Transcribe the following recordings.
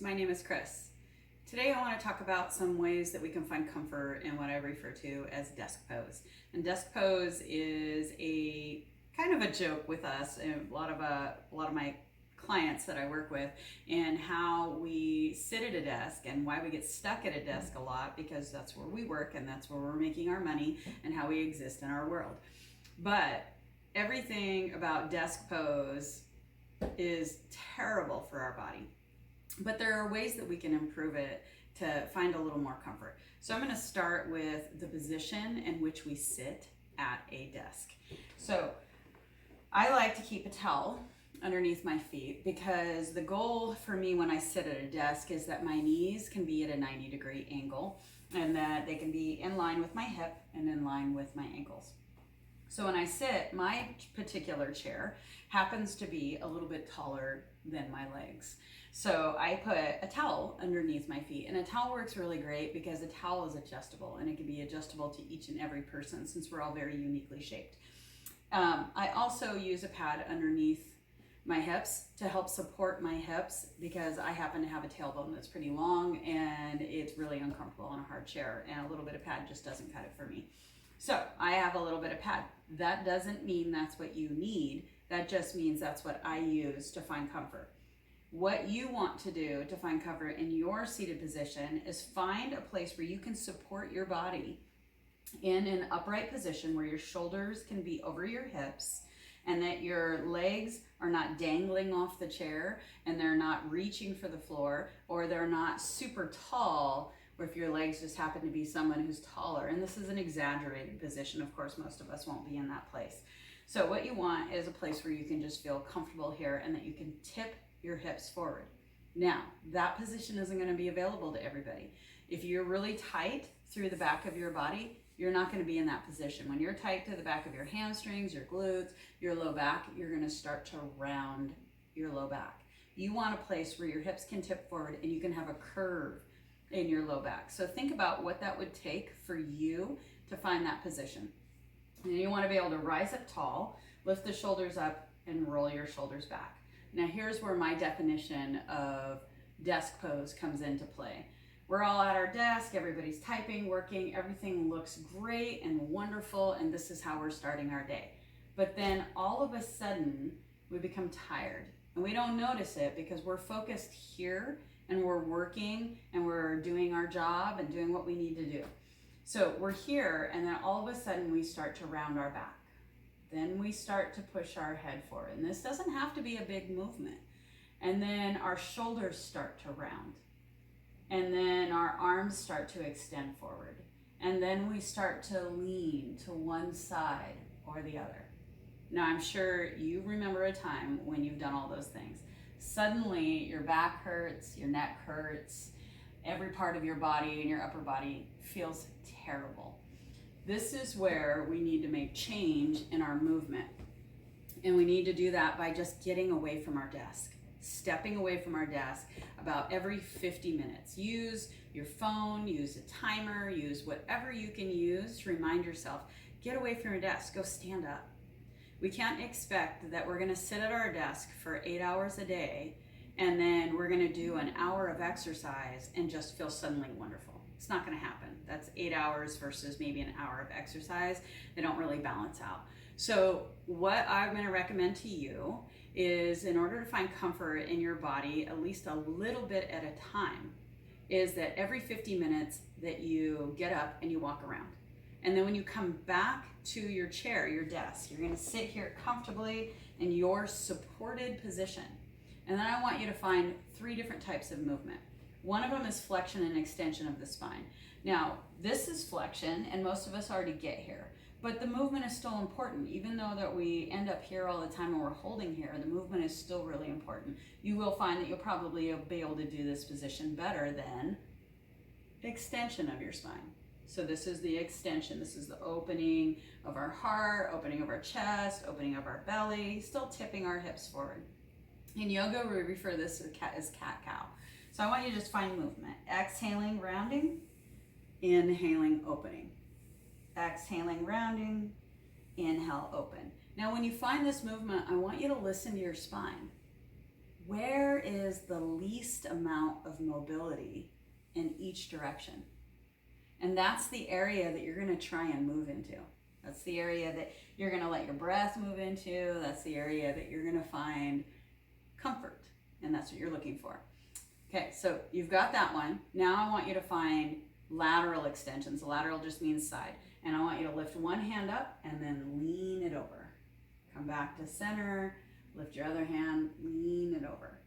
My name is Kris. Today I want to talk about some ways that we can find comfort in what I refer to as desk pose. And desk pose is a kind of a joke with us and a lot of my clients that I work with, and how we sit at a desk and why we get stuck at a desk a lot, because that's where we work and that's where we're making our money and how we exist in our world. But everything about desk pose is terrible for our body. But there are ways that we can improve it to find a little more comfort. So I'm going to start with the position in which we sit at a desk. So I like to keep a towel underneath my feet, because the goal for me when I sit at a desk is that my knees can be at a 90-degree angle and that they can be in line with my hip and in line with my ankles. So when I sit, my particular chair happens to be a little bit taller than my legs. So I put a towel underneath my feet, and a towel works really great because a towel is adjustable, and it can be adjustable to each and every person since we're all very uniquely shaped. I also use a pad underneath my hips to help support my hips, because I happen to have a tailbone that's pretty long and it's really uncomfortable on a hard chair, and a little bit of pad just doesn't cut it for me. So I have a little bit of pad. That doesn't mean that's what you need. That just means that's what I use to find comfort. What you want to do to find comfort in your seated position is find a place where you can support your body in an upright position where your shoulders can be over your hips and that your legs are not dangling off the chair and they're not reaching for the floor, or they're not super tall, or if your legs just happen to be someone who's taller. And this is an exaggerated position. Of course, most of us won't be in that place. So what you want is a place where you can just feel comfortable here and that you can tip your hips forward. Now, that position isn't going to be available to everybody. If you're really tight through the back of your body, you're not going to be in that position. When you're tight to the back of your hamstrings, your glutes, your low back, you're going to start to round your low back. You want a place where your hips can tip forward and you can have a curve in your low back. So think about what that would take for you to find that position. And you want to be able to rise up tall, lift the shoulders up, and roll your shoulders back. Now here's where my definition of desk pose comes into play. We're all at our desk, everybody's typing, working, everything looks great and wonderful, and this is how we're starting our day. But then all of a sudden, we become tired. And we don't notice it because we're focused here and we're working and we're doing our job and doing what we need to do. So we're here, and then all of a sudden we start to round our back. Then we start to push our head forward. And this doesn't have to be a big movement. And then our shoulders start to round. And then our arms start to extend forward. And then we start to lean to one side or the other. Now, I'm sure you remember a time when you've done all those things. Suddenly, your back hurts, your neck hurts, every part of your body and your upper body feels terrible. This is where we need to make change in our movement. And we need to do that by just getting away from our desk, stepping away from our desk about every 50 minutes. Use your phone, use a timer, use whatever you can use to remind yourself, get away from your desk, go stand up. We can't expect that we're going to sit at our desk for 8 hours a day and then we're going to do an hour of exercise and just feel suddenly wonderful. It's not going to happen. That's 8 hours versus maybe an hour of exercise. They don't really balance out. So what I'm going to recommend to you is, in order to find comfort in your body, at least a little bit at a time, is that every 50 minutes that you get up and you walk around. And then when you come back to your chair, your desk, you're going to sit here comfortably in your supported position. And then I want you to find 3 different types of movement. One of them is flexion and extension of the spine. Now, this is flexion, and most of us already get here. But the movement is still important. Even though that we end up here all the time and we're holding here, the movement is still really important. You will find that you'll probably be able to do this position better than extension of your spine. So this is the extension. This is the opening of our heart, opening of our chest, opening of our belly, still tipping our hips forward. In yoga, we refer to this as cat-cow. So I want you to just find movement. Exhaling, rounding. Inhaling, opening. Exhaling, rounding. Inhale, open. Now, when you find this movement, I want you to listen to your spine. where is the least amount of mobility in each direction? And that's the area that you're going to try and move into. That's the area that you're going to let your breath move into. That's the area that you're going to find comfort. And that's what you're looking for. Okay, so you've got that one. Now I want you to find lateral extensions. Lateral just means side. And I want you to lift one hand up and then lean it over. Come back to center, lift your other hand, lean it over.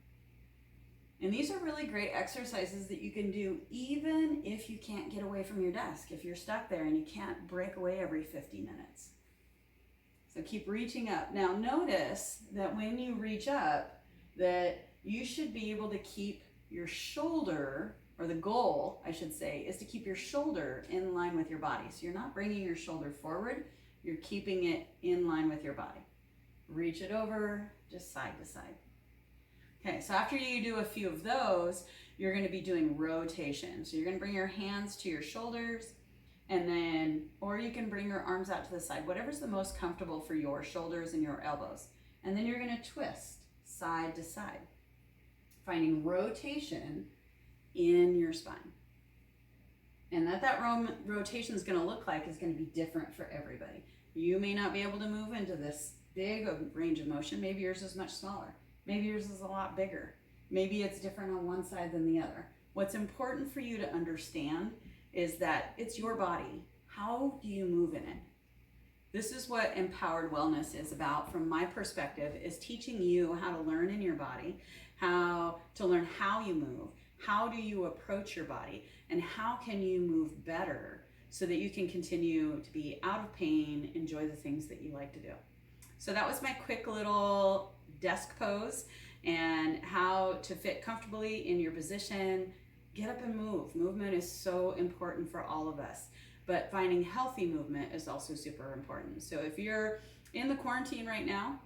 And these are really great exercises that you can do even if you can't get away from your desk, if you're stuck there and you can't break away every 50 minutes. So keep reaching up. Now notice that when you reach up, that you should be able to keep your shoulder, or the goal, I should say, is to keep your shoulder in line with your body. So you're not bringing your shoulder forward, you're keeping it in line with your body. Reach it over, just side to side. Okay, so after you do a few of those, you're going to be doing rotation. So you're going to bring your hands to your shoulders, and then, or you can bring your arms out to the side, whatever's the most comfortable for your shoulders and your elbows. And then you're going to twist side to side, finding rotation in your spine. And that rotation is going to look like is going to be different for everybody. You may not be able to move into this big range of motion. Maybe yours is much smaller. Maybe yours is a lot bigger. Maybe it's different on one side than the other. What's important for you to understand is that it's your body. How do you move in it? This is what empowered wellness is about from my perspective, is teaching you how to learn in your body, how to learn how you move, how do you approach your body, and how can you move better so that you can continue to be out of pain, enjoy the things that you like to do. So that was my quick little desk pose and how to fit comfortably in your position. Get up and move. Movement is so important for all of us, but finding healthy movement is also super important. So if you're in the quarantine right now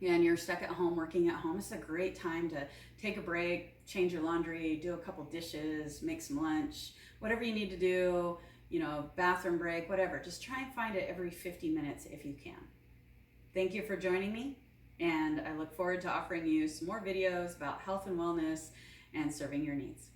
and you're stuck at home, working at home, it's a great time to take a break, change your laundry, do a couple dishes, make some lunch, whatever you need to do, bathroom break, whatever. Just try and find it every 50 minutes if you can. Thank you for joining me, and I look forward to offering you some more videos about health and wellness and serving your needs.